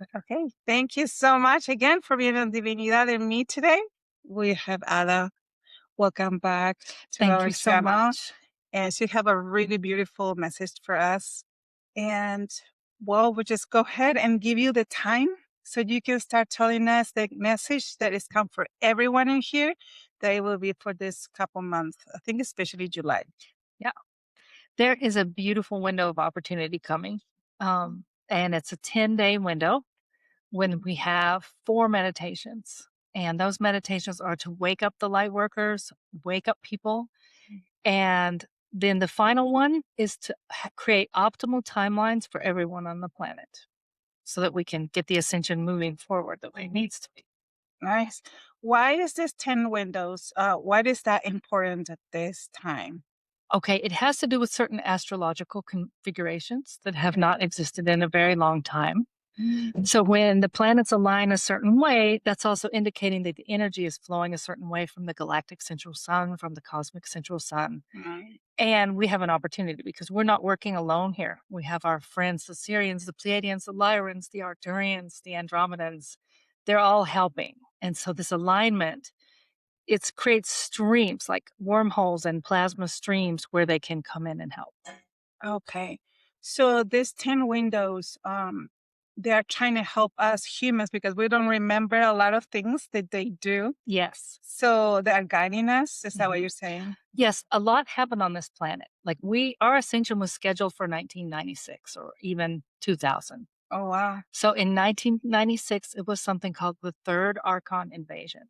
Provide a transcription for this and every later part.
Okay. Thank you so much again for being on Divinidad and me today. We have Ada. Welcome back to Thank our you so channel. much. And she have a really beautiful message for us. And well, we'll just go ahead and give you the time so you can start telling us the message that is come for everyone in here. That it will be for this couple months. I think especially July. There is a beautiful window of opportunity coming. And it's a 10-day window when we have 4 meditations. And those meditations are to wake up the light workers, wake up people. And then the final one is to create optimal timelines for everyone on the planet so that we can get the ascension moving forward the way it needs to be. Nice. Why is this 10 windows? Why is that important at this time? Okay, it has to do with certain astrological configurations that have not existed in a very long time. So when the planets align a certain way, that's also indicating that the energy is flowing a certain way from the galactic central sun, from the cosmic central sun. Right. And we have an opportunity because we're not working alone here. We have our friends, the Sirians, the Pleiadians, the Lyrans, the Arcturians, the Andromedans. They're all helping. And so this alignment, it creates streams like wormholes and plasma streams where they can come in and help. Okay. So these 10 windows, they're trying to help us humans because we don't remember a lot of things that they do. Yes. So they're guiding us. Is that what you're saying? Yes, a lot happened on this planet. Like our ascension was scheduled for 1996 or even 2000. Oh, wow. So in 1996, it was something called the Third Archon Invasion.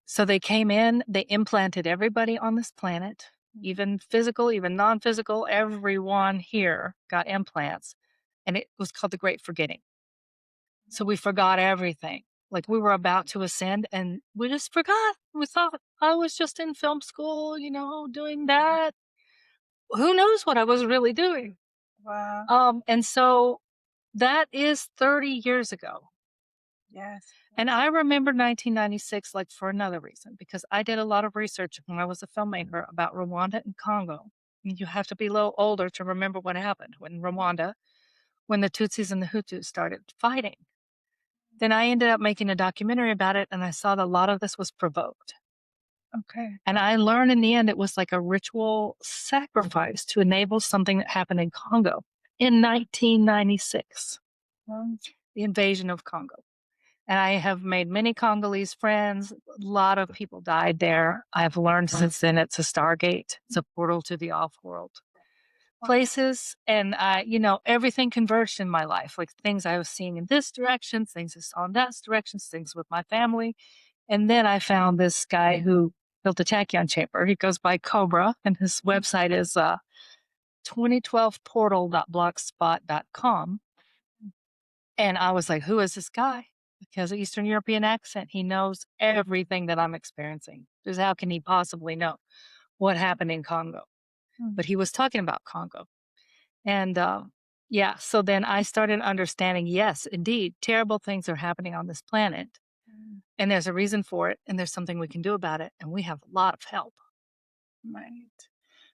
So they came in, they implanted everybody on this planet, even physical, even non-physical, everyone here got implants. And it was called the Great Forgetting. So we forgot everything. Like we were about to ascend and we just forgot. We thought I was just in film school, doing that. Who knows what I was really doing? Wow. And so that is 30 years ago. Yes. And I remember 1996 like for another reason, because I did a lot of research when I was a filmmaker about Rwanda and Congo. And you have to be a little older to remember what happened when Rwanda, when the Tutsis and the Hutus started fighting. Then I ended up making a documentary about it, and I saw that a lot of this was provoked. Okay. And I learned in the end it was like a ritual sacrifice to enable something that happened in Congo in 1996, the invasion of Congo. And I have made many Congolese friends. A lot of people died there. I've learned since then it's a stargate. It's a portal to the off-world places. And everything converged in my life, like things I was seeing in this direction, things I saw in that direction, things with my family. And then I found this guy who built a tachyon chamber. He goes by Cobra, and his website is 2012portal.blogspot.com. And I was like, who is this guy? Because of Eastern European accent, he knows everything that I'm experiencing. Because how can he possibly know what happened in Congo? But he was talking about Congo. And so then I started understanding, yes, indeed, terrible things are happening on this planet. And there's a reason for it, and there's something we can do about it, and we have a lot of help. Right.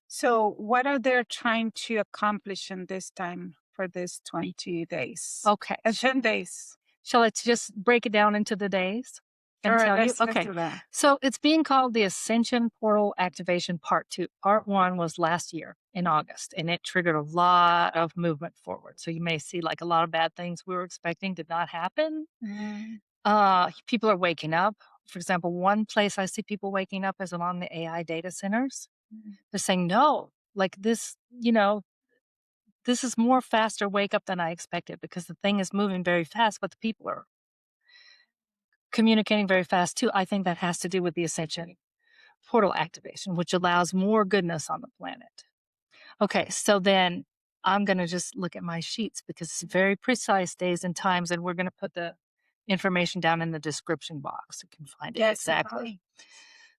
So what are they trying to accomplish in this time for this 20 days? Okay. 10 days. Shall I just break it down into the days? And Sure, tell you? let's do that. So it's being called the Ascension Portal Activation Part 2. Part 1 was last year in August, and it triggered a lot of movement forward. So you may see like a lot of bad things we were expecting did not happen. People are waking up. For example, one place I see people waking up is along the AI data centers. They're saying, no, like this, this is more faster wake up than I expected because the thing is moving very fast, but the people are communicating very fast too. I think that has to do with the Ascension Portal activation, which allows more goodness on the planet. Okay, so then I'm going to just look at my sheets because it's very precise days and times, and we're going to put the information down in the description box. You can find it exactly.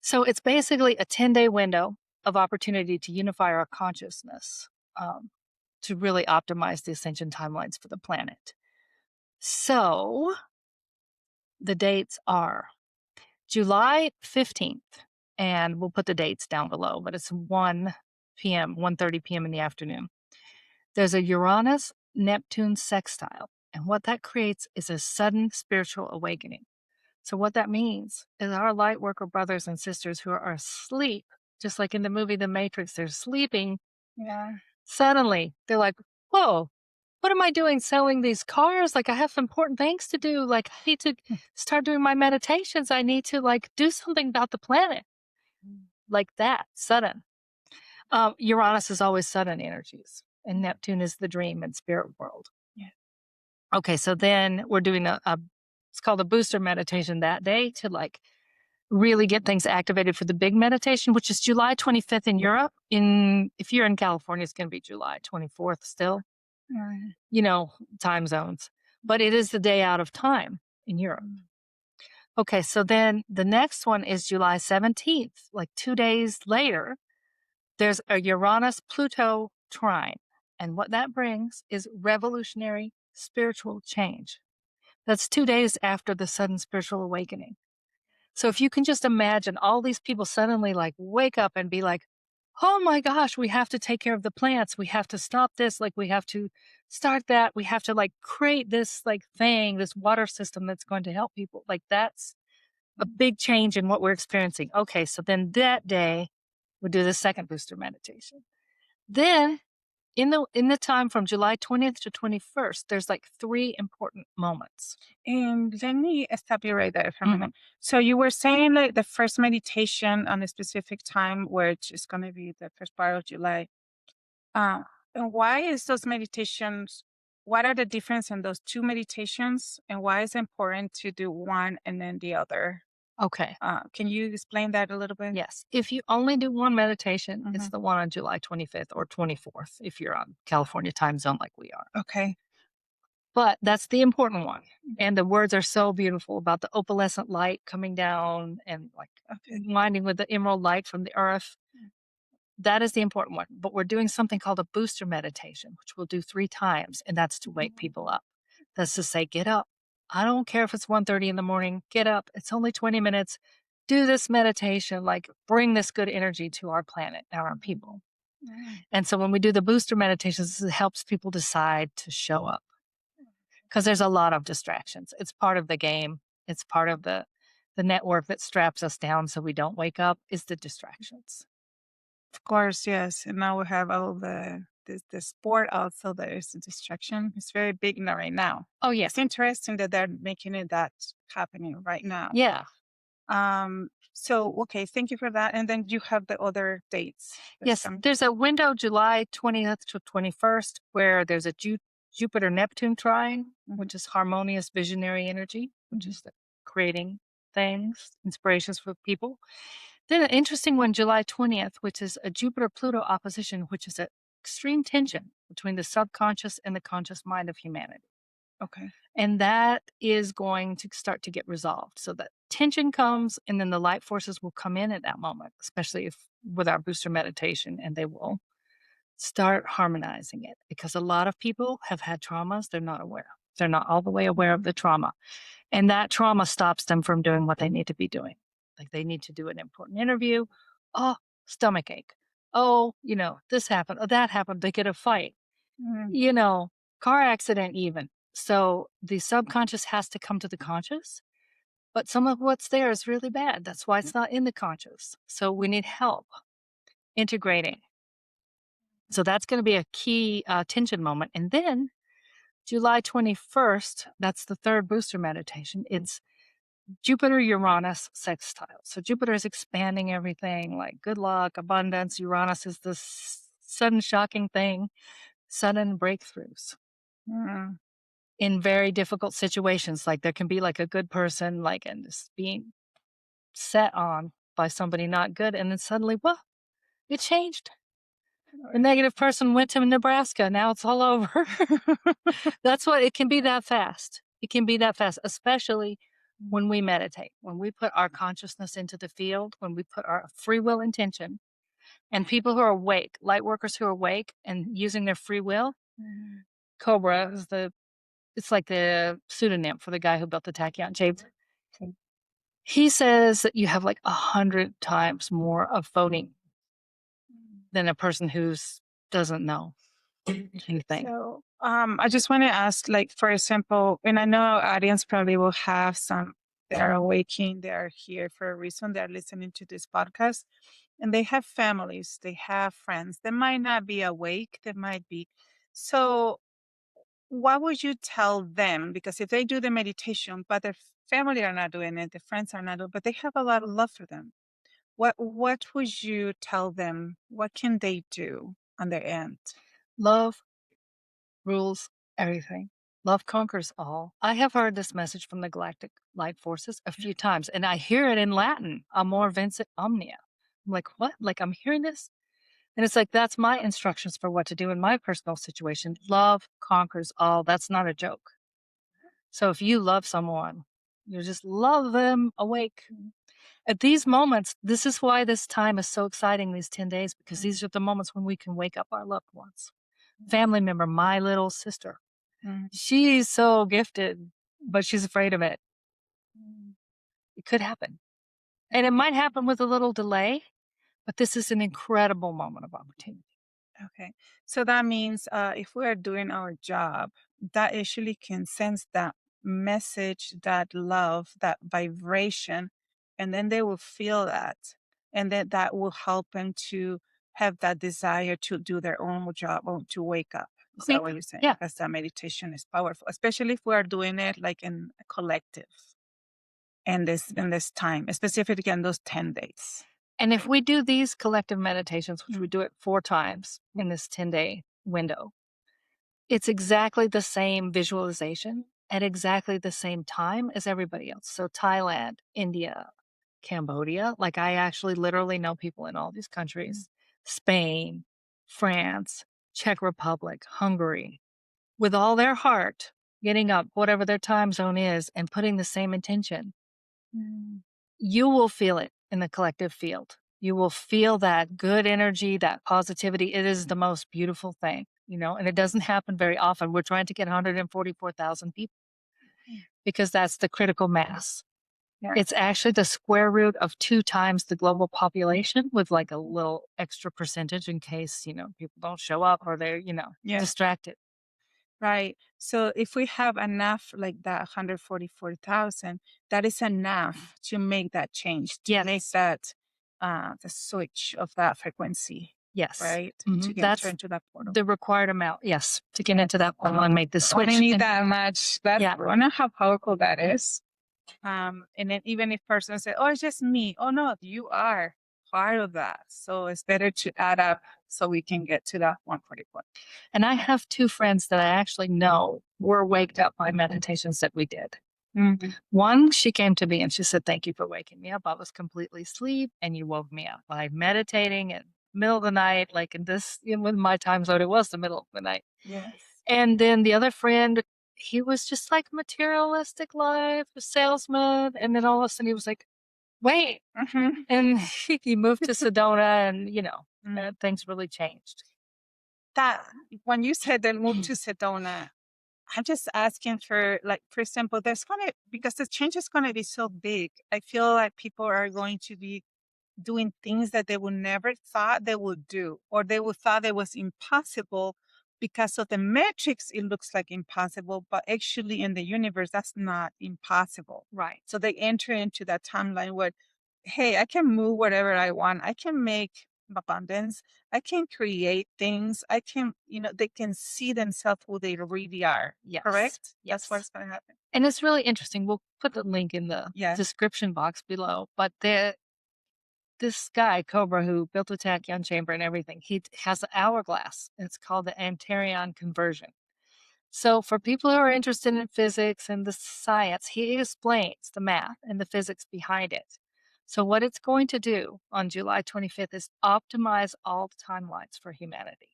So it's basically a 10-day window of opportunity to unify our consciousness to really optimize the ascension timelines for the planet. So the dates are July 15th, and we'll put the dates down below, but it's 1 p.m., 1:30 p.m. in the afternoon. There's a Uranus-Neptune sextile And what that creates is a sudden spiritual awakening. So what that means is our light worker brothers and sisters who are asleep, just like in the movie The Matrix, they're sleeping. Yeah. Suddenly they're like, whoa, what am I doing selling these cars? Like I have important things to do. Like I need to start doing my meditations. I need to like do something about the planet. Like that, sudden. Uranus is always sudden energies, and Neptune is the dream and spirit world. Yeah. Okay, so then we're doing it's called a booster meditation that day to like really get things activated for the big meditation, which is July 25th in Europe. If you're in California, it's going to be July 24th still. Time zones, but it is the day out of time in Europe. Okay, so then the next one is July 17th, like 2 days later. There's a Uranus-Pluto trine, and what that brings is revolutionary spiritual change. That's 2 days after the sudden spiritual awakening. So if you can just imagine all these people suddenly like wake up and be like, oh my gosh, we have to take care of the plants. We have to stop this. Like we have to start that. We have to like create this like thing, this water system that's going to help people. Like that's a big change in what we're experiencing. Okay, so then that day we do the second booster meditation. Then in the time from July 20th to 21st, there's like 3 important moments. And let me stop you right there for a minute. So you were saying like the first meditation on a specific time, which is going to be the first part of July. And why is those meditations? What are the difference in those 2 meditations, and why is it important to do one and then the other? Okay. Can you explain that a little bit? Yes. If you only do one meditation, it's the one on July 25th or 24th if you're on California time zone like we are. Okay. But that's the important one. And the words are so beautiful about the opalescent light coming down and like winding with the emerald light from the earth. That is the important one. But we're doing something called a booster meditation, which we'll do 3 times. And that's to wake people up. That's to say, get up. I don't care if it's 1:30 in the morning. Get up. It's only 20 minutes. Do this meditation. Like bring this good energy to our planet and our people. And so when we do the booster meditations, it helps people decide to show up. Because there's a lot of distractions. It's part of the game. It's part of the network that straps us down so we don't wake up is the distractions. Of course, yes. And now we have all the sport also. There is a distraction. It's very big now right now. Oh, yes. It's interesting that they're making it that happening right now. Yeah. So, okay, thank you for that. And then you have the other dates. Yes, there's a window July 20th to 21st where there's a Jupiter-Neptune trine, which is harmonious visionary energy, which is creating things, inspirations for people. Then an interesting one, July 20th, which is a Jupiter-Pluto opposition, which is an extreme tension between the subconscious and the conscious mind of humanity. Okay. And that is going to start to get resolved. So that tension comes, and then the light forces will come in at that moment, especially if with our booster meditation, and they will start harmonizing it. Because a lot of people have had traumas they're not aware. They're not all the way aware of the trauma. And that trauma stops them from doing what they need to be doing. Like they need to do an important interview. Oh, stomach ache. Oh, this happened. Oh, that happened. They get a fight. Car accident even. So the subconscious has to come to the conscious, but some of what's there is really bad. That's why it's not in the conscious. So we need help integrating. So that's going to be a key tension moment. And then July 21st, that's the third booster meditation. It's Jupiter-Uranus sextile. So Jupiter is expanding everything like good luck, abundance. Uranus is the sudden shocking thing, sudden breakthroughs. In very difficult situations. Like there can be like a good person, like, and just being set on by somebody not good. And then suddenly, well, it changed. The negative person went to Nebraska. Now it's all over. That's what it can be that fast. It can be that fast, especially when we meditate, when we put our consciousness into the field, when we put our free will intention, and people who are awake, light workers who are awake and using their free will. Cobra is it's like the pseudonym for the guy who built the tachyon shaped. He says that you have like 100 times more of voting than a person who doesn't know anything. So I just want to ask, like, for example, and I know our audience probably will have some that are awaking, they are here for a reason, they're listening to this podcast, and they have families, they have friends. They might not be awake, they might be. So, what would you tell them? Because if they do the meditation, but their family are not doing it, the friends are not doing, but they have a lot of love for them. What would you tell them? What can they do on their end? Love rules everything. Love conquers all. I have heard this message from the galactic light forces a few times, and I hear it in Latin, amor vincit omnia. I'm like, what? Like, I'm hearing this? And it's like, that's my instructions for what to do in my personal situation. Love conquers all. That's not a joke. So if you love someone, you just love them awake. At these moments, this is why this time is so exciting, these 10 days, because these are the moments when we can wake up our loved ones. Family member, my little sister. She's so gifted, but she's afraid of it. It could happen. And it might happen with a little delay, but this is an incredible moment of opportunity. Okay. So that means if we are doing our job, that actually can sense that message, that love, that vibration, and then they will feel that. And then that will help them to have that desire to do their own job or to wake up. Is that what you're saying? Yeah. Because that meditation is powerful, especially if we are doing it like in a collective and this time, specifically in those 10 days. And if we do these collective meditations, which we do it 4 times in this 10-day window, it's exactly the same visualization at exactly the same time as everybody else. So Thailand, India, Cambodia, like I actually literally know people in all these countries, Spain, France, Czech Republic, Hungary, with all their heart, getting up, whatever their time zone is, and putting the same intention. You will feel it in the collective field. You will feel that good energy, that positivity. It is the most beautiful thing, and it doesn't happen very often. We're trying to get 144,000 people because that's the critical mass. Yeah. It's actually the square root of 2 times the global population with like a little extra percentage in case, people don't show up or they're, Yeah. distracted. Right. So if we have enough like that 144,000, that is enough to make that change, to make Yes. that the switch of that frequency, Yes. right? Mhm. To get That's turned to that portal. the required amount. Yes. To get into that portal and make the switch. When I need that much, that Yeah. I know how powerful that is. And then even if person say, "Oh, it's just me," oh no, you are part of that. So it's better to add up so we can get to that 144. And I have 2 friends that I actually know were waked up by meditations that we did. One, she came to me and she said, "Thank you for waking me up. I was completely asleep and you woke me up by meditating at middle of the night, like in this, with my time zone, it was the middle of the night." Yes. And then the other friend, he was just like materialistic life, a salesman. And then all of a sudden he was like, wait. And he moved to Sedona and, things really changed. That when you said they moved to Sedona, I'm just asking for like, for example, because the change is gonna be so big. I feel like people are going to be doing things that they would never thought they would do, or they would thought it was impossible because of the metrics. It looks like impossible, but actually in the universe, that's not impossible. Right. So they enter into that timeline where, hey, I can move whatever I want. I can make abundance. I can create things. I can, they can see themselves who they really are. Yes. Correct? Yes. That's what's going to happen. And it's really interesting. We'll put the link in the description box below. But this guy, Cobra, who built the tachyon chamber and everything, he has an hourglass. It's called the Antareon conversion. So for people who are interested in physics and the science, he explains the math and the physics behind it. So what it's going to do on July 25th is optimize all the timelines for humanity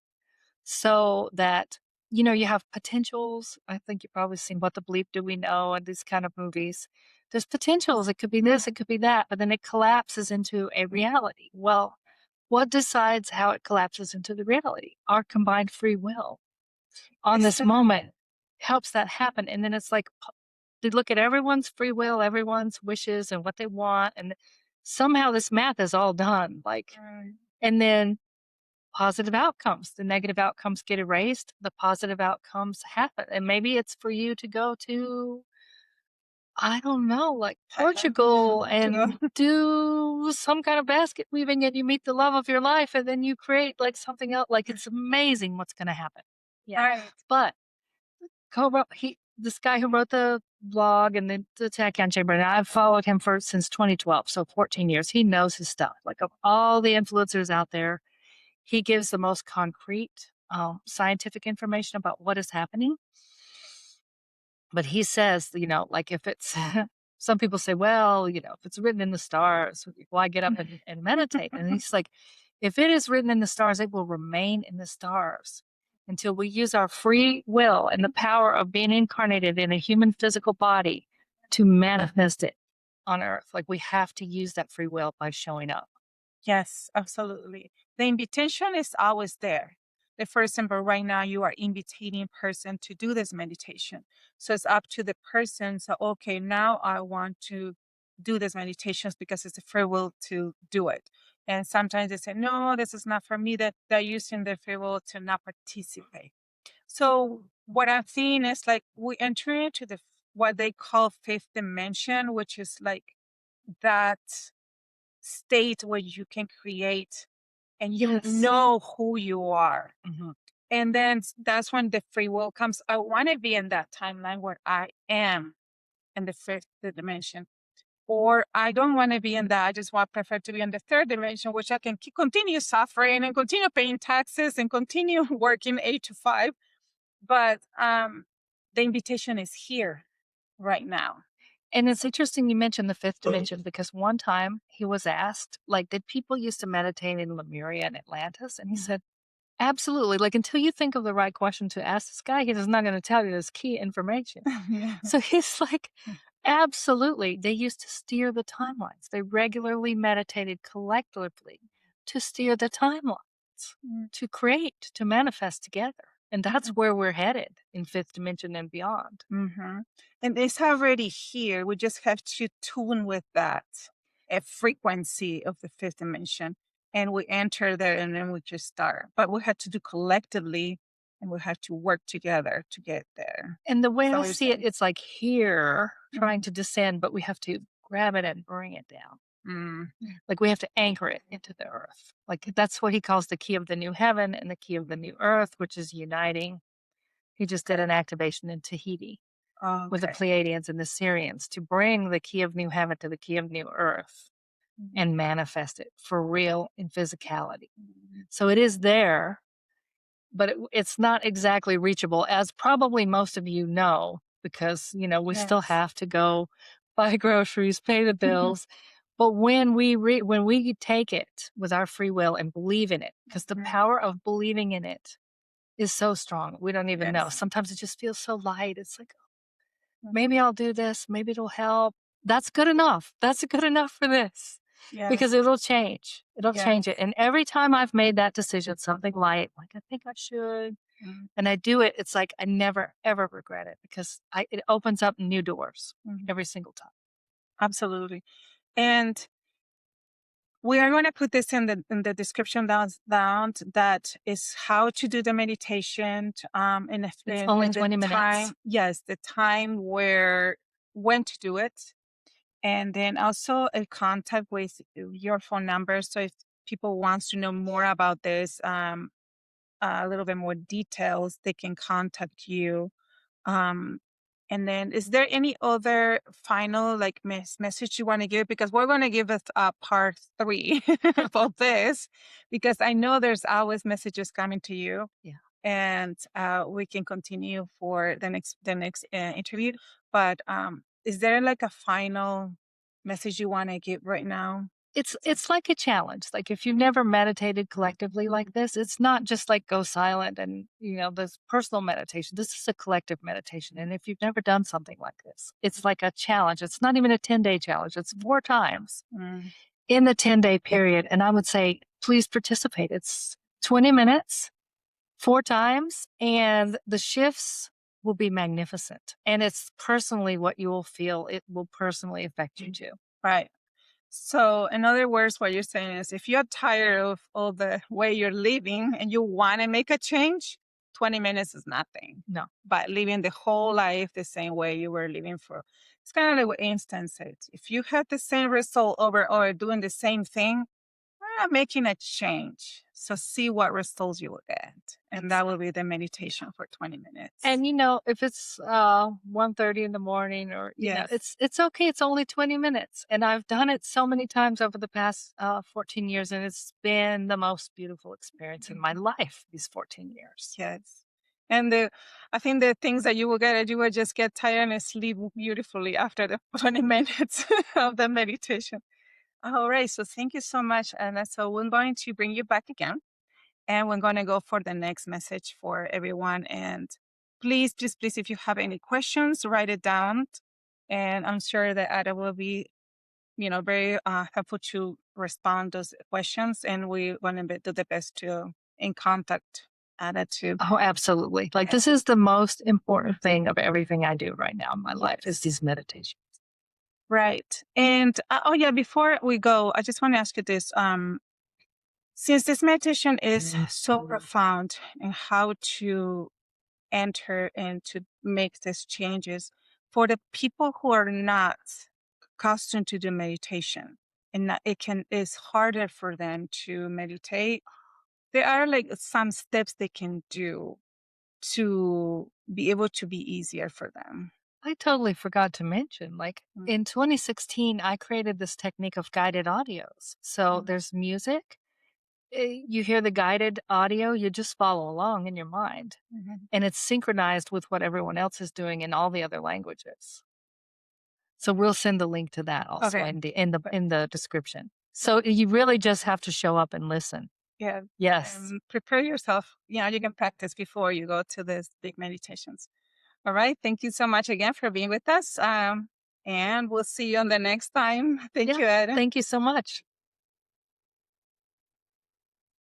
so that, you have potentials. I think you've probably seen What the Bleep Do We Know and these kind of movies. There's potentials. It could be this, it could be that, but then it collapses into a reality. Well, what decides how it collapses into the reality? Our combined free will on this moment helps that happen. And then it's like they look at everyone's free will, everyone's wishes and what they want. And somehow this math is all done. And then positive outcomes. The negative outcomes get erased. The positive outcomes happen. And maybe it's for you to go to, I don't know, like Portugal and do some kind of basket weaving, and you meet the love of your life, and then you create like something else. Like, it's amazing what's going to happen. Yeah. Right. But this guy who wrote the blog and the Tachyon Chamber, and I've followed him since 2012, so 14 years. He knows his stuff. Like, of all the influencers out there, he gives the most concrete scientific information about what is happening. But he says, like, if it's, some people say, well, if it's written in the stars, why get up and meditate? And he's like, if it is written in the stars, it will remain in the stars until we use our free will and the power of being incarnated in a human physical body to manifest it on earth. Like, we have to use that free will by showing up. Yes, absolutely. The invitation is always there. For example, right now you are inviting a person to do this meditation. So it's up to the person. So, okay, now I want to do these meditations because it's a free will to do it. And sometimes they say, no, this is not for me, that they're using their free will to not participate. So what I'm seeing is like we enter into what they call fifth dimension, which is like that state where you can create and you know who you are. Mm-hmm. And then that's when the free will comes. I want to be in that timeline where I am in the fifth dimension. Or I don't want to be in that. I just prefer to be in the third dimension, which I can continue suffering and continue paying taxes and continue working 8 to 5. But the invitation is here right now. And it's interesting you mentioned the fifth dimension, because one time he was asked, like, did people used to meditate in Lemuria and Atlantis? And he said, absolutely. Like, until you think of the right question to ask this guy, he's not going to tell you this key information. So he's like, absolutely. They used to steer the timelines. They regularly meditated collectively to steer the timelines, to create, to manifest together. And that's where we're headed in fifth dimension and beyond. Mm-hmm. And it's already here. We just have to tune with that frequency of the fifth dimension. And we enter there and then we just start. But we have to do collectively and we have to work together to get there. And the way I see it, it's like here trying to descend, but we have to grab it and bring it down. Like, we have to anchor it into the earth. Like, that's what he calls the key of the new heaven and the key of the new earth, which is uniting. He just did an activation in Tahiti with the Pleiadians and the Syrians to bring the key of new heaven to the key of new earth and manifest it for real in physicality. So it is there, but it's not exactly reachable, as probably most of you know, because, we still have to go buy groceries, pay the bills. But when we take it with our free will and believe in it, because the power of believing in it is so strong, we don't even know. Sometimes it just feels so light. It's like, maybe I'll do this. Maybe it'll help. That's good enough. That's good enough for this. Because it'll change. It'll change it. And every time I've made that decision, something light, like I think I should, and I do it, it's like I never, ever regret it, because it opens up new doors every single time. Absolutely. And we are going to put this in the description down. That is how to do the meditation. It's only 20 minutes. Yes, the time when to do it, and then also a contact with your phone number. So if people wants to know more about this, a little bit more details, they can contact you. And then, is there any other final message you want to give? Because we're going to give it part 3 of this, because I know there's always messages coming to you. Yeah. And we can continue for the next interview. But is there like a final message you want to give right now? It's like a challenge. Like, if you've never meditated collectively like this, it's not just like go silent and, this personal meditation. This is a collective meditation. And if you've never done something like this, it's like a challenge. It's not even a 10-day challenge. It's 4 times in the 10-day period. And I would say, please participate. It's 20 minutes, 4 times, and the shifts will be magnificent. And it's personally what you will feel. It will personally affect you too. Right. So, in other words, what you're saying is if you're tired of all the way you're living and you want to make a change, 20 minutes is nothing. No. But living the whole life the same way you were living for, it's kind of like what Einstein said. If you had the same result over and over doing the same thing, we're not making a change. So, see what results you will get. And that will be the meditation for 20 minutes. And if it's 1:30 in the morning, or Yes. it's okay. It's only 20 minutes, and I've done it so many times over the past 14 years, and it's been the most beautiful experience in my life these 14 years. Yes. And I think the things that you will get, you will just get tired and sleep beautifully after the 20 minutes of the meditation. All right. So thank you so much, Anna. So we're going to bring you back again, and we're going to go for the next message for everyone. And please, please, if you have any questions, write it down. And I'm sure that Ada will be, very helpful to respond those questions. And we want to do the best to in contact Ada too. Oh, absolutely. Like, this is the most important thing of everything I do right now in my life is these meditations. Right. And before we go, I just want to ask you this. Since this meditation is so profound in how to enter and to make these changes, for the people who are not accustomed to do meditation and it's harder for them to meditate, there are like some steps they can do to be able to be easier for them. I totally forgot to mention, like, in 2016, I created this technique of guided audios. So there's music. You hear the guided audio, you just follow along in your mind. And it's synchronized with what everyone else is doing in all the other languages. So we'll send the link to that also in the description. So you really just have to show up and listen. Yeah. Yes. Prepare yourself. You can practice before you go to these big meditations. All right. Thank you so much again for being with us. And we'll see you on the next time. Thank you, Ed. Thank you so much.